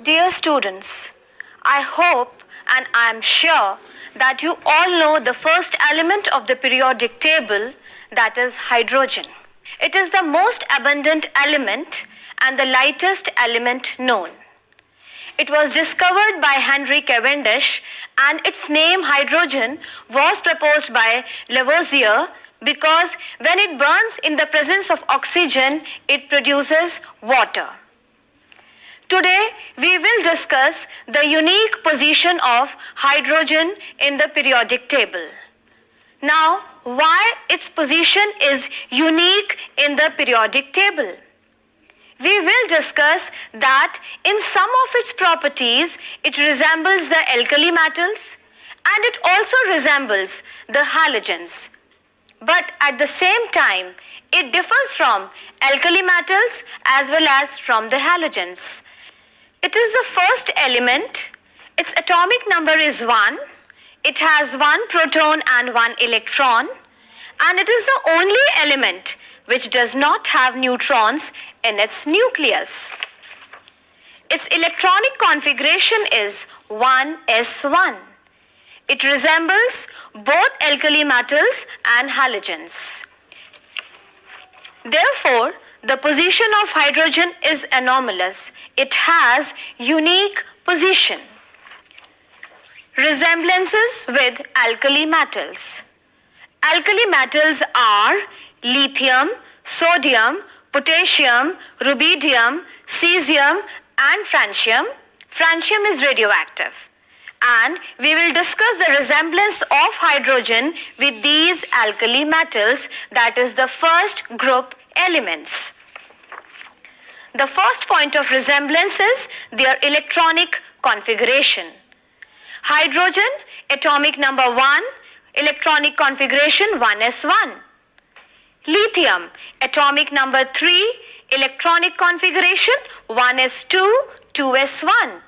Dear students, I hope and I am sure that you all know the first element of the periodic table, that is hydrogen. It is the most abundant element and the lightest element known. It was discovered by Henry Cavendish and its name hydrogen was proposed by Lavoisier because when it burns in the presence of oxygen, it produces water. Today, we will discuss the unique position of hydrogen in the periodic table. Now, why its position is unique in the periodic table? We will discuss that in some of its properties, it resembles the alkali metals and it also resembles the halogens. But at the same time, it differs from alkali metals as well as from the halogens. It is the first element. Its atomic number is 1. It has 1 proton and 1 electron. And it is the only element which does not have neutrons in its nucleus. Its electronic configuration is 1s1. It resembles both alkali metals and halogens. Therefore, the position of hydrogen is anomalous. It has unique position. Resemblances with alkali metals. Alkali metals are lithium, sodium, potassium, rubidium, cesium and francium. Francium is radioactive. And we will discuss the resemblance of hydrogen with these alkali metals, that is the first group elements. The first point of resemblance is their electronic configuration. Hydrogen, atomic number 1, electronic configuration 1s1. Lithium, atomic number 3, electronic configuration 1s2, 2s1.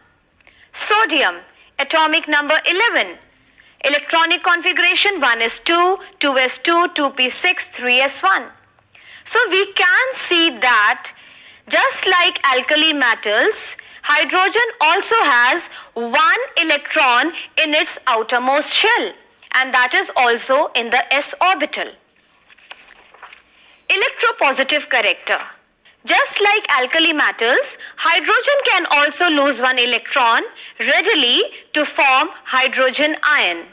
Sodium, atomic number 11, electronic configuration 1s2, 2s2, 2p6, 3s1. So we can see that just like alkali metals, hydrogen also has 1 electron in its outermost shell, and that is also in the s orbital. Electropositive character. Just like alkali metals, hydrogen can also lose 1 electron readily to form hydrogen ion.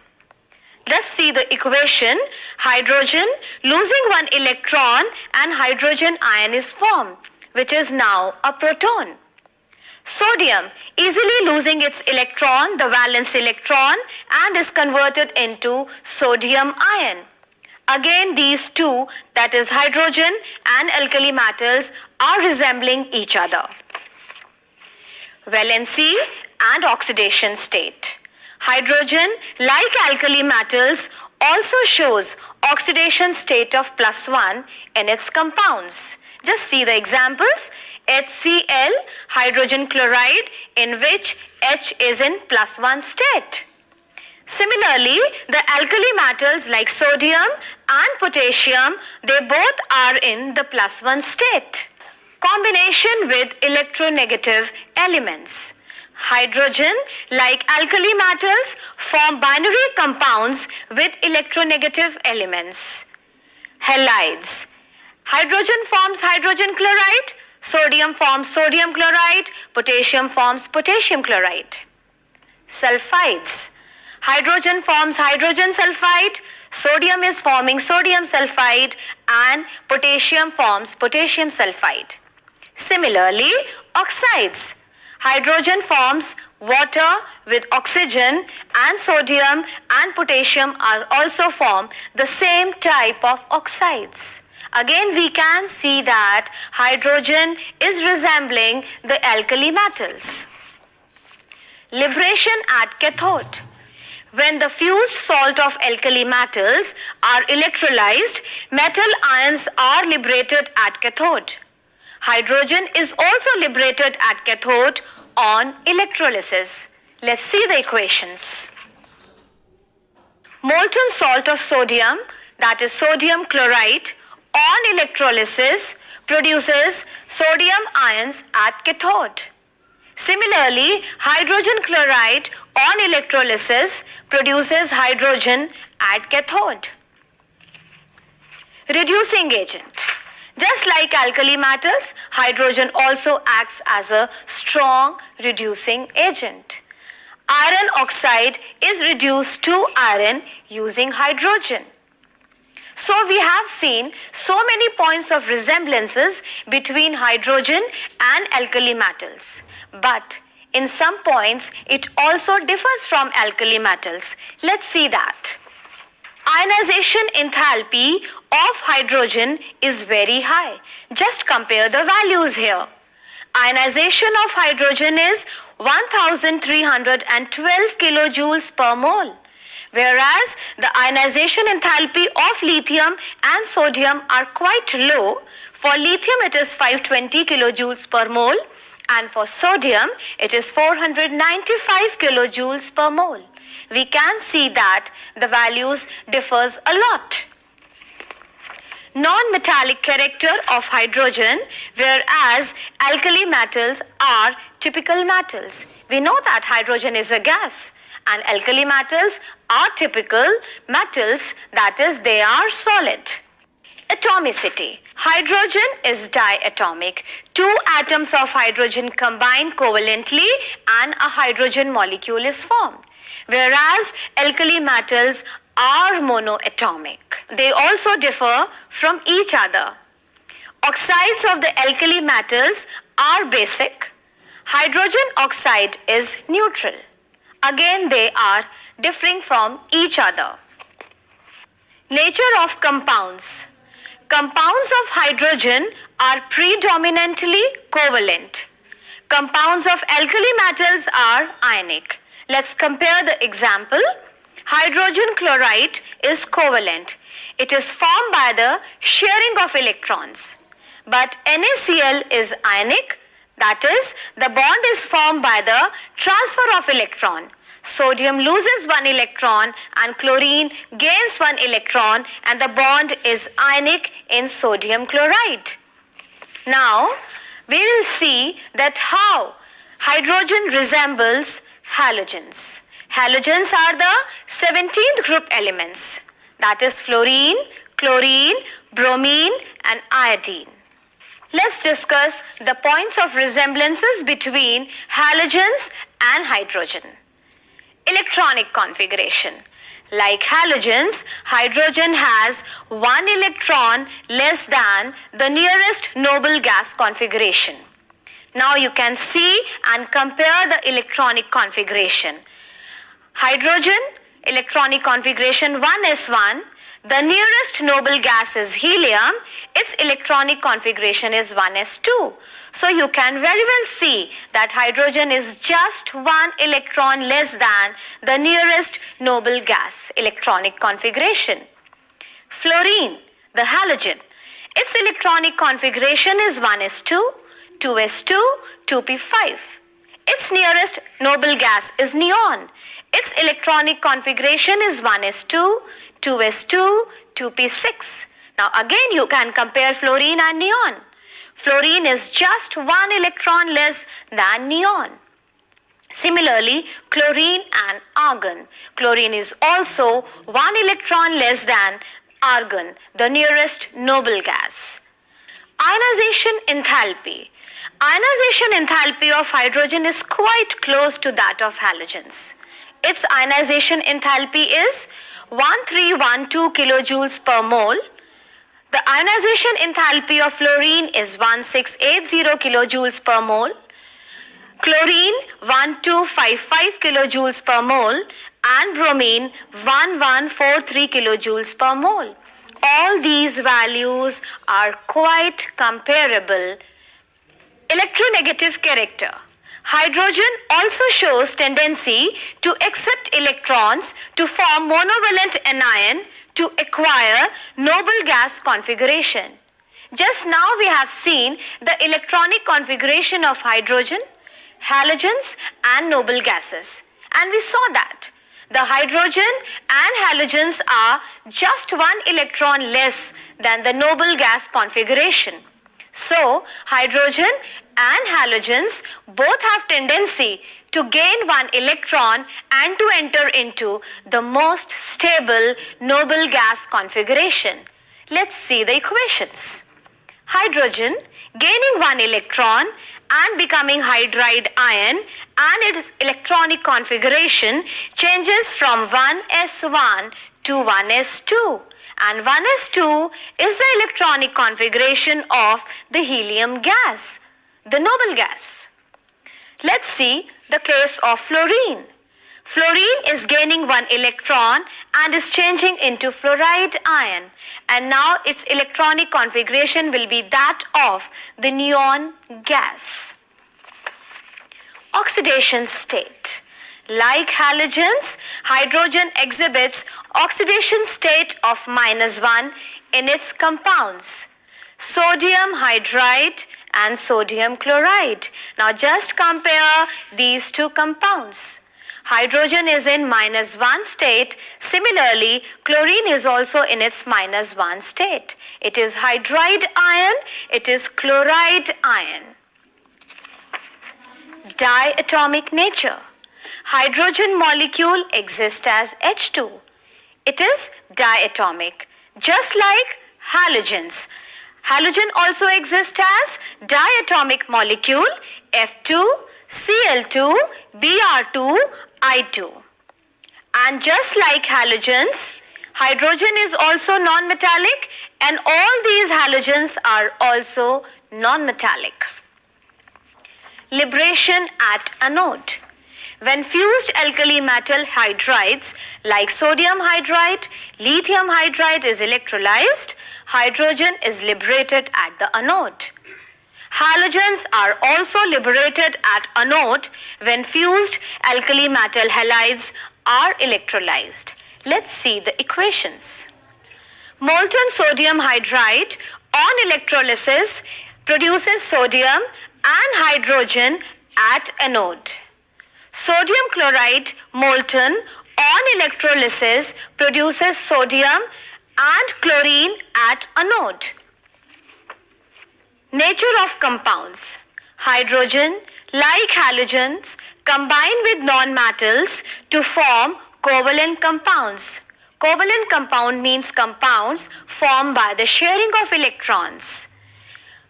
Let's see the equation. Hydrogen losing 1 electron and hydrogen ion is formed, which is now a proton. Sodium easily losing its electron, the valence electron, and is converted into sodium ion. Again, these two, that is hydrogen and alkali metals, are resembling each other. Valency and oxidation state. Hydrogen, like alkali metals, also shows oxidation state of +1 in its compounds. Just see the examples. HCl, hydrogen chloride, in which H is in +1 state. Similarly, the alkali metals like sodium and potassium, they both are in the +1 state. Combination with electronegative elements. Hydrogen, like alkali metals, form binary compounds with electronegative elements. Halides. Hydrogen forms hydrogen chloride, sodium forms sodium chloride, potassium forms potassium chloride. Sulfides. Hydrogen forms hydrogen sulfide, sodium is forming sodium sulfide, and potassium forms potassium sulfide. Similarly, oxides. Hydrogen forms water with oxygen, and sodium and potassium are also form the same type of oxides. Again, we can see that hydrogen is resembling the alkali metals. Liberation at cathode. When the fused salt of alkali metals are electrolyzed, metal ions are liberated at cathode. Hydrogen is also liberated at cathode on electrolysis. Let's see the equations. Molten salt of sodium, that is sodium chloride, on electrolysis produces sodium ions at cathode. Similarly, hydrogen chloride on electrolysis produces hydrogen at cathode. Reducing agent. Just like alkali metals, hydrogen also acts as a strong reducing agent. Iron oxide is reduced to iron using hydrogen. So we have seen so many points of resemblances between hydrogen and alkali metals. But in some points it also differs from alkali metals. Let's see that. Ionization enthalpy of hydrogen is very high. Just compare the values here. Ionization of hydrogen is 1312 kilojoules per mole, whereas the ionization enthalpy of lithium and sodium are quite low. For lithium it is 520 kilojoules per mole and for sodium it is 495 kilojoules per mole. We can see that the values differs a lot. Non-metallic character of hydrogen, whereas alkali metals are typical metals. We know that hydrogen is a gas and alkali metals are typical metals, that is, they are solid. Atomicity. Hydrogen is diatomic. Two atoms of hydrogen combine covalently and a hydrogen molecule is formed, whereas alkali metals are monoatomic. They also differ from each other. Oxides of the alkali metals are basic. Hydrogen oxide is neutral. Again, they are differing from each other. Nature of compounds. Compounds of hydrogen are predominantly covalent. Compounds of alkali metals are ionic. Let's compare the example. Hydrogen chloride is covalent. It is formed by the sharing of electrons. But NaCl is ionic, that is, the bond is formed by the transfer of electron. Sodium loses one electron and chlorine gains one electron and the bond is ionic in sodium chloride. Now, we will see that how hydrogen resembles halogens. Halogens are the 17th group elements, that is fluorine, chlorine, bromine and iodine. Let's discuss the points of resemblances between halogens and hydrogen. Electronic configuration. Like halogens, hydrogen has one electron less than the nearest noble gas configuration. Now you can see and compare the electronic configuration. Hydrogen, electronic configuration 1s1, the nearest noble gas is helium, its electronic configuration is 1s2. So you can very well see that hydrogen is just one electron less than the nearest noble gas electronic configuration. Fluorine, the halogen, its electronic configuration is 1s2, 2s2, 2p5. Its nearest noble gas is neon. Its electronic configuration is 1s2, 2s2, 2p6. Now again you can compare fluorine and neon. Fluorine is just one electron less than neon. Similarly, chlorine and argon. Chlorine is also one electron less than argon, the nearest noble gas. Ionization enthalpy. Ionization enthalpy of hydrogen is quite close to that of halogens. Its ionization enthalpy is 1312 kilojoules per mole. The ionization enthalpy of fluorine is 1680 kilojoules per mole. Chlorine 1255 kilojoules per mole and bromine 1143 kilojoules per mole. All these values are quite comparable. Electronegative character. Hydrogen also shows tendency to accept electrons to form monovalent anion to acquire noble gas configuration. Just now we have seen the electronic configuration of hydrogen, halogens and noble gases, and we saw that the hydrogen and halogens are just one electron less than the noble gas configuration. So, hydrogen and halogens both have tendency to gain one electron and to enter into the most stable noble gas configuration. Let's see the equations. Hydrogen gaining one electron and becoming hydride ion, and its electronic configuration changes from 1s1 to 1s2, and 1s2 is the electronic configuration of the helium gas, the noble gas. Let's see the case of fluorine. Fluorine is gaining one electron and is changing into fluoride ion, and now its electronic configuration will be that of the neon gas. Oxidation state. Like halogens, hydrogen exhibits oxidation state of -1 in its compounds, sodium hydride and sodium chloride. Now just compare these two compounds. Hydrogen is in -1 state. Similarly, chlorine is also in its -1 state. It is hydride ion, it is chloride ion. Diatomic nature. Hydrogen molecule exists as H2. It is diatomic, just like halogens. Halogen also exists as diatomic molecule F2, Cl2, Br2, I2. And just like halogens, hydrogen is also non-metallic, and all these halogens are also non-metallic. Liberation at anode. When fused alkali metal hydrides like sodium hydride, lithium hydride is electrolyzed, hydrogen is liberated at the anode. Halogens are also liberated at anode when fused alkali metal halides are electrolyzed. Let's see the equations. Molten sodium hydride on electrolysis produces sodium and hydrogen at anode. Sodium chloride molten on electrolysis produces sodium and chlorine at anode. Nature of compounds. Hydrogen, like halogens, combine with nonmetals to form covalent compounds. Covalent compound means compounds formed by the sharing of electrons.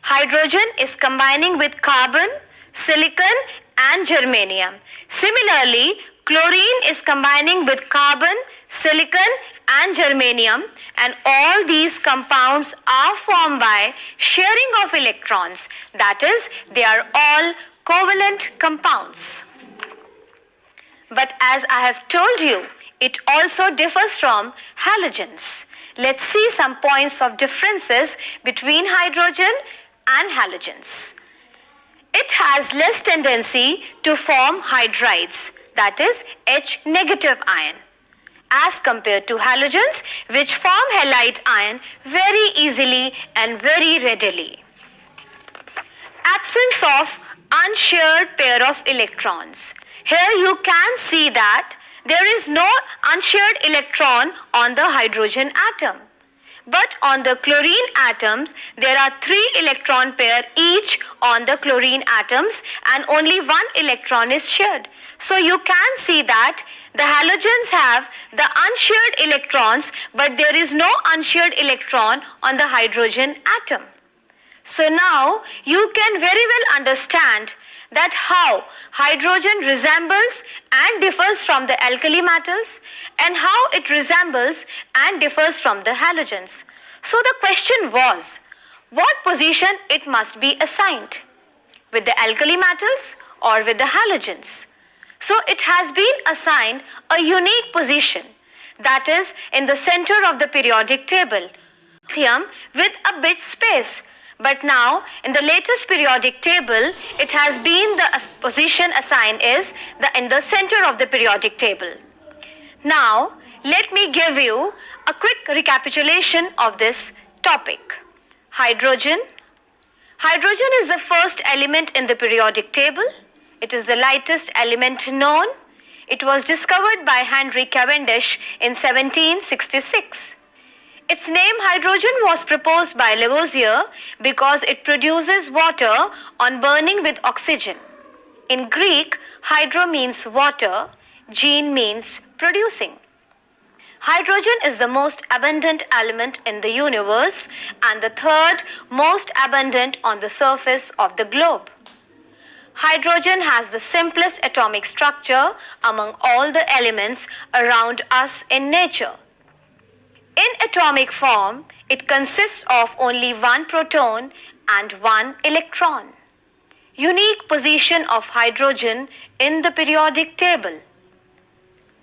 Hydrogen is combining with carbon, silicon, and germanium. Similarly, chlorine is combining with carbon, silicon, and germanium, and all these compounds are formed by sharing of electrons. That is, they are all covalent compounds. But as I have told you, it also differs from halogens. Let's see some points of differences between hydrogen and halogens. It has less tendency to form hydrides, that is H negative ion, as compared to halogens, which form halide ion very easily and very readily. Absence of unshared pair of electrons. Here you can see that there is no unshared electron on the hydrogen atom. But on the chlorine atoms, there are 3 electron pair each on the chlorine atoms, and only 1 electron is shared. So you can see that the halogens have the unshared electrons, but there is no unshared electron on the hydrogen atom. So now you can very well understand that how hydrogen resembles and differs from the alkali metals, and how it resembles and differs from the halogens. So the question was, what position it must be assigned, with the alkali metals or with the halogens? So it has been assigned a unique position, that is in the center of the periodic table, lithium with a bit space. But now in the latest periodic table, it has been the position assigned is in the center of the periodic table. Now let me give you a quick recapitulation of this topic. Hydrogen. Hydrogen is the first element in the periodic table. It is the lightest element known. It was discovered by Henry Cavendish in 1766. Its name hydrogen was proposed by Lavoisier because it produces water on burning with oxygen. In Greek, hydro means water, gen means producing. Hydrogen is the most abundant element in the universe and the third most abundant on the surface of the globe. Hydrogen has the simplest atomic structure among all the elements around us in nature. In atomic form, it consists of only one proton and one electron. Unique position of hydrogen in the periodic table.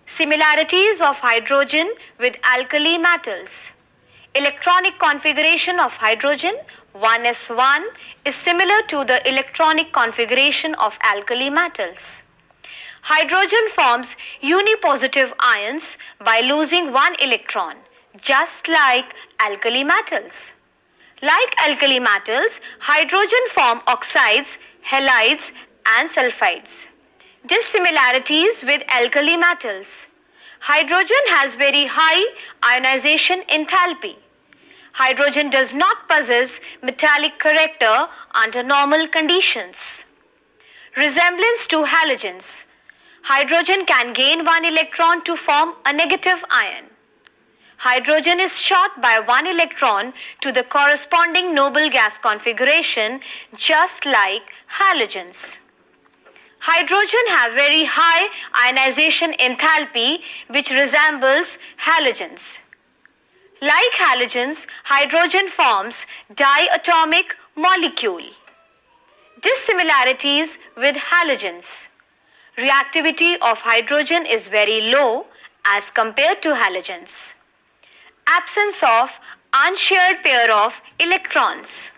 Similarities of hydrogen with alkali metals. Electronic configuration of hydrogen 1s1 is similar to the electronic configuration of alkali metals. Hydrogen forms unipositive ions by losing one electron, just like alkali metals. Like alkali metals, hydrogen form oxides, halides and sulfides. Dissimilarities with alkali metals. Hydrogen has very high ionization enthalpy. Hydrogen does not possess metallic character under normal conditions. Resemblance to halogens. Hydrogen can gain one electron to form a negative ion. Hydrogen is short by one electron to the corresponding noble gas configuration, just like halogens. Hydrogen have very high ionization enthalpy which resembles halogens. Like halogens, hydrogen forms diatomic molecule. Dissimilarities with halogens. Reactivity of hydrogen is very low as compared to halogens. Absence of unshared pair of electrons.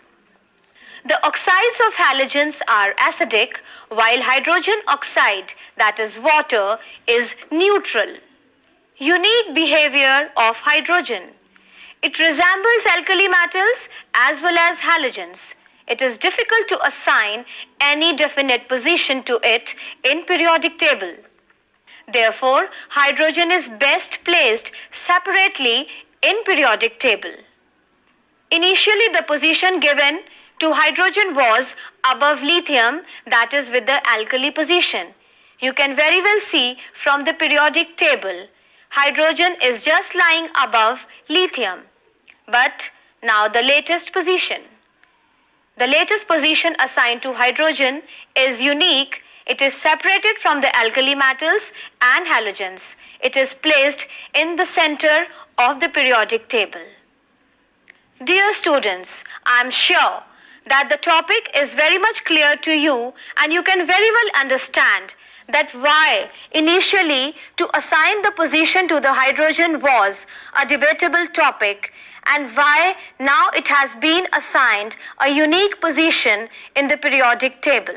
The oxides of halogens are acidic while hydrogen oxide, that is water, is neutral. Unique behavior of hydrogen. It resembles alkali metals as well as halogens. It is difficult to assign any definite position to it in periodic table. Therefore, hydrogen is best placed separately in periodic table. Initially, the position given to hydrogen was above lithium, that is with the alkali position. You can very well see from the periodic table, hydrogen is just lying above lithium. But now the latest position. The latest position assigned to hydrogen is unique. It is separated from the alkali metals and halogens. It is placed in the center of the periodic table. Dear students, I am sure that the topic is very much clear to you and you can very well understand that why initially to assign the position to the hydrogen was a debatable topic and why now it has been assigned a unique position in the periodic table.